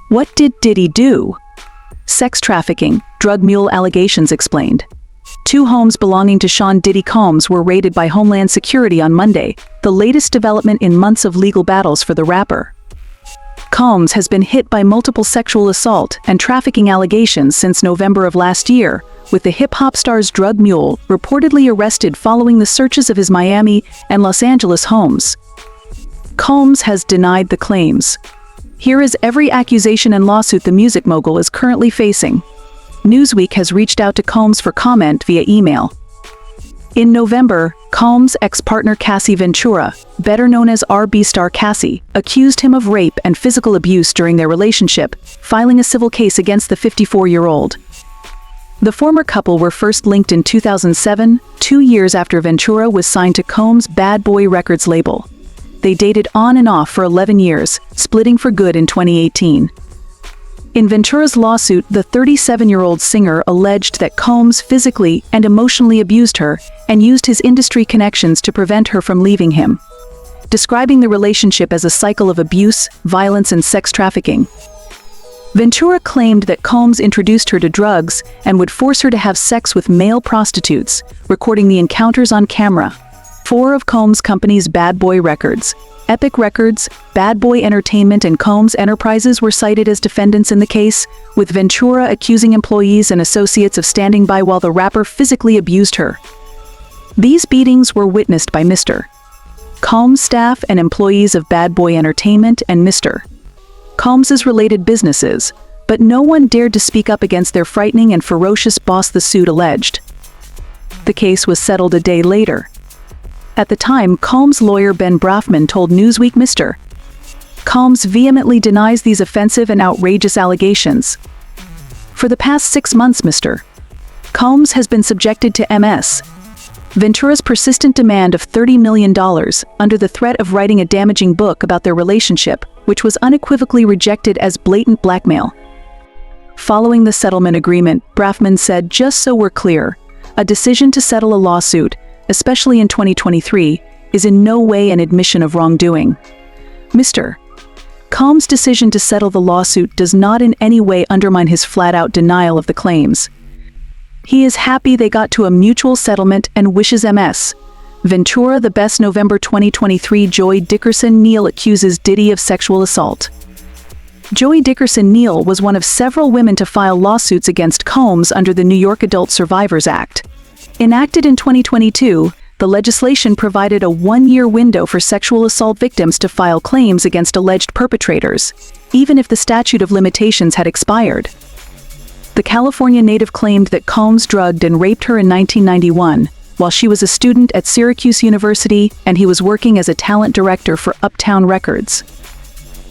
What did Diddy do? Sex trafficking, drug mule allegations explained. 2 homes belonging to Sean Diddy Combs were raided by Homeland Security on Monday, the latest development in months of legal battles for the rapper. Combs has been hit by multiple sexual assault and trafficking allegations since November of last year, with the hip-hop star's drug mule reportedly arrested following the searches of his Miami and Los Angeles homes. Combs has denied the claims. Here is every accusation and lawsuit the music mogul is currently facing. Newsweek has reached out to Combs for comment via email. In November, Combs' ex-partner Cassie Ventura, better known as RB star Cassie, accused him of rape and physical abuse during their relationship, filing a civil case against the 54-year-old. The former couple were first linked in 2007, 2 years after Ventura was signed to Combs' Bad Boy Records label. They dated on and off for 11 years, splitting for good in 2018. In Ventura's lawsuit, the 37-year-old singer alleged that Combs physically and emotionally abused her and used his industry connections to prevent her from leaving him, describing the relationship as a cycle of abuse, violence, and sex trafficking. Ventura claimed that Combs introduced her to drugs and would force her to have sex with male prostitutes, recording the encounters on camera. 4 of Combs' company's Bad Boy Records, Epic Records, Bad Boy Entertainment, and Combs Enterprises were cited as defendants in the case, with Ventura accusing employees and associates of standing by while the rapper physically abused her. These beatings were witnessed by Mr. Combs' staff and employees of Bad Boy Entertainment and Mr. Combs' related businesses, but no one dared to speak up against their frightening and ferocious boss, the suit alleged. The case was settled a day later. At the time, Combs' lawyer Ben Brafman told Newsweek Mr. Combs vehemently denies these offensive and outrageous allegations. For the past 6 months, Mr. Combs has been subjected to MS. Ventura's persistent demand of $30 million, under the threat of writing a damaging book about their relationship, which was unequivocally rejected as blatant blackmail. Following the settlement agreement, Brafman said, "Just so we're clear, a decision to settle a lawsuit, especially in 2023, is in no way an admission of wrongdoing. Mr. Combs' decision to settle the lawsuit does not in any way undermine his flat-out denial of the claims. He is happy they got to a mutual settlement and wishes MS. Ventura the best." November 2023, Joy Dickerson Neal accuses Diddy of sexual assault. Joy Dickerson Neal was one of several women to file lawsuits against Combs under the New York Adult Survivors Act. Enacted in 2022, the legislation provided a 1-year window for sexual assault victims to file claims against alleged perpetrators, even if the statute of limitations had expired. The California native claimed that Combs drugged and raped her in 1991, while she was a student at Syracuse University and he was working as a talent director for Uptown Records.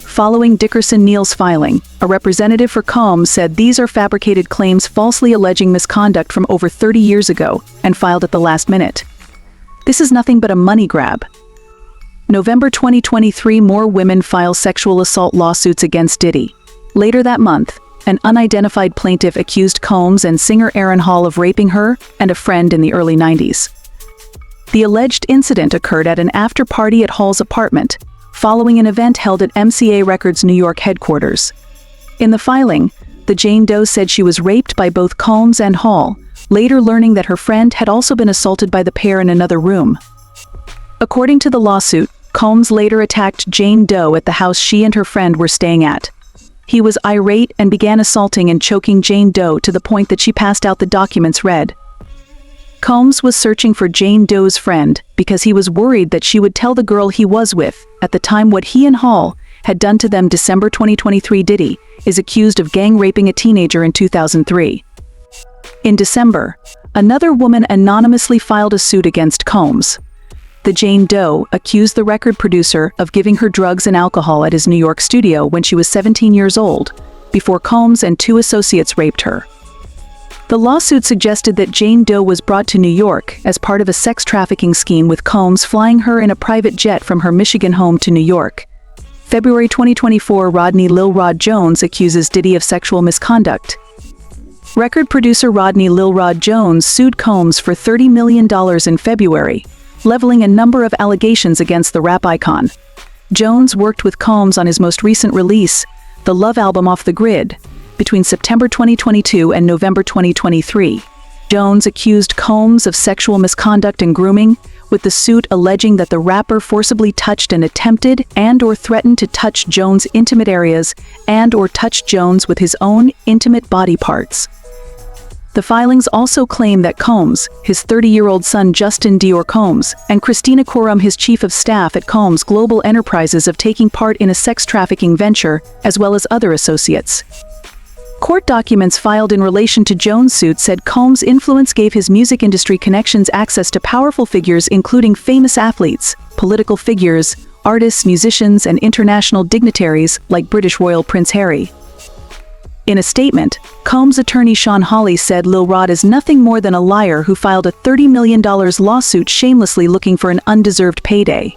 Following Dickerson Neal's filing, a representative for Combs said these are fabricated claims falsely alleging misconduct from over 30 years ago and filed at the last minute. This is nothing but a money grab. November 2023, more women file sexual assault lawsuits against Diddy. Later that month, an unidentified plaintiff accused Combs and singer Aaron Hall of raping her and a friend in the early 90s. The alleged incident occurred at an after-party at Hall's apartment, following an event held at MCA Records' New York headquarters. In the filing, the Jane Doe said she was raped by both Combs and Hall, later learning that her friend had also been assaulted by the pair in another room. According to the lawsuit, Combs later attacked Jane Doe at the house she and her friend were staying at. He was irate and began assaulting and choking Jane Doe to the point that she passed out, the documents read. Combs was searching for Jane Doe's friend because he was worried that she would tell the girl he was with at the time what he and Hall had done to them. December 2023, Diddy is accused of gang raping a teenager in 2003. In December, another woman anonymously filed a suit against Combs. The Jane Doe accused the record producer of giving her drugs and alcohol at his New York studio when she was 17 years old, before Combs and 2 associates raped her. The lawsuit suggested that Jane Doe was brought to New York as part of a sex trafficking scheme, with Combs flying her in a private jet from her Michigan home to New York. February 2024, Rodney Lil Rod Jones accuses Diddy of sexual misconduct. Record producer Rodney Lil Rod Jones sued Combs for $30 million in February, leveling a number of allegations against the rap icon. Jones worked with Combs on his most recent release, the Love album off the grid, between September 2022 and November 2023. Jones accused Combs of sexual misconduct and grooming, with the suit alleging that the rapper forcibly touched and attempted and/or threatened to touch Jones' intimate areas and/or touched Jones with his own intimate body parts. The filings also claim that Combs, his 30-year-old son Justin Dior Combs, and Christina Coram, his chief of staff at Combs Global Enterprises, of taking part in a sex trafficking venture, as well as other associates. Court documents filed in relation to Jones' suit said Combs' influence gave his music industry connections access to powerful figures including famous athletes, political figures, artists, musicians, and international dignitaries like British Royal Prince Harry. In a statement, Combs' attorney Sean Hawley said Lil Rod is nothing more than a liar who filed a $30 million lawsuit shamelessly looking for an undeserved payday.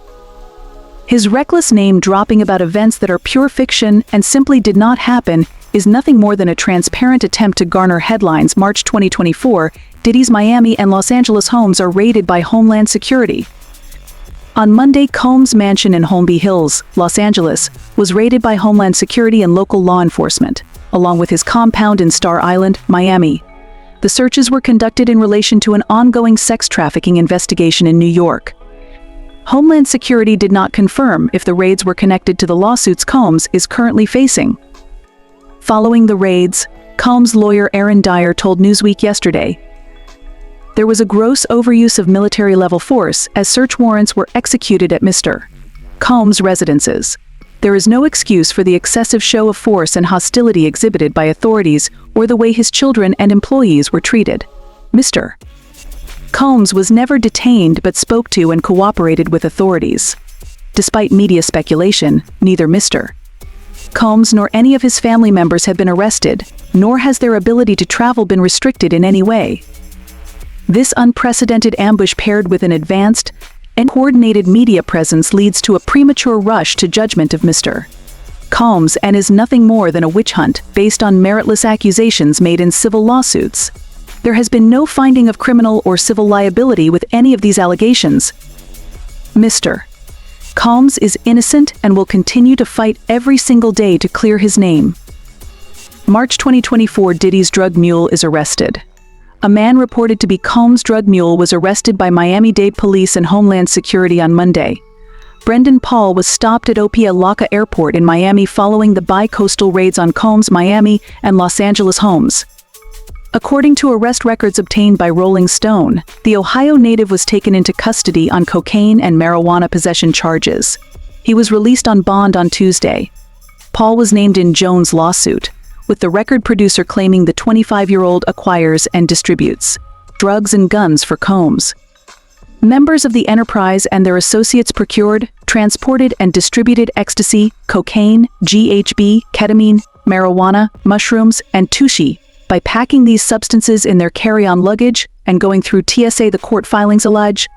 His reckless name dropping about events that are pure fiction and simply did not happen is nothing more than a transparent attempt to garner headlines. March 2024, Diddy's Miami and Los Angeles homes are raided by Homeland Security. On Monday, Combs' mansion in Holmby Hills, Los Angeles, was raided by Homeland Security and local law enforcement, along with his compound in Star Island, Miami. The searches were conducted in relation to an ongoing sex trafficking investigation in New York. Homeland Security did not confirm if the raids were connected to the lawsuits Combs is currently facing. Following the raids, Combs' lawyer Aaron Dyer told Newsweek yesterday, "There was a gross overuse of military-level force as search warrants were executed at Mr. Combs' residences. There is no excuse for the excessive show of force and hostility exhibited by authorities or the way his children and employees were treated. Mr. Combs was never detained but spoke to and cooperated with authorities. Despite media speculation, neither Mr. Combs nor any of his family members have been arrested, nor has their ability to travel been restricted in any way. This unprecedented ambush paired with an advanced and coordinated media presence leads to a premature rush to judgment of Mr. Combs and is nothing more than a witch hunt based on meritless accusations made in civil lawsuits. There has been no finding of criminal or civil liability with any of these allegations. Mr. Combs is innocent and will continue to fight every single day to clear his name." March 2024, Diddy's drug mule is arrested. A man reported to be Combs' drug mule was arrested by Miami-Dade Police and Homeland Security on Monday. Brendan Paul was stopped at Opa-locka Airport in Miami following the bi-coastal raids on Combs' Miami and Los Angeles homes. According to arrest records obtained by Rolling Stone, the Ohio native was taken into custody on cocaine and marijuana possession charges. He was released on bond on Tuesday. Paul was named in Jones' lawsuit, with the record producer claiming the 25-year-old acquires and distributes drugs and guns for Combs. Members of the enterprise and their associates procured, transported, and distributed ecstasy, cocaine, GHB, ketamine, marijuana, mushrooms, and tushi by packing these substances in their carry-on luggage and going through TSA. The court filings allege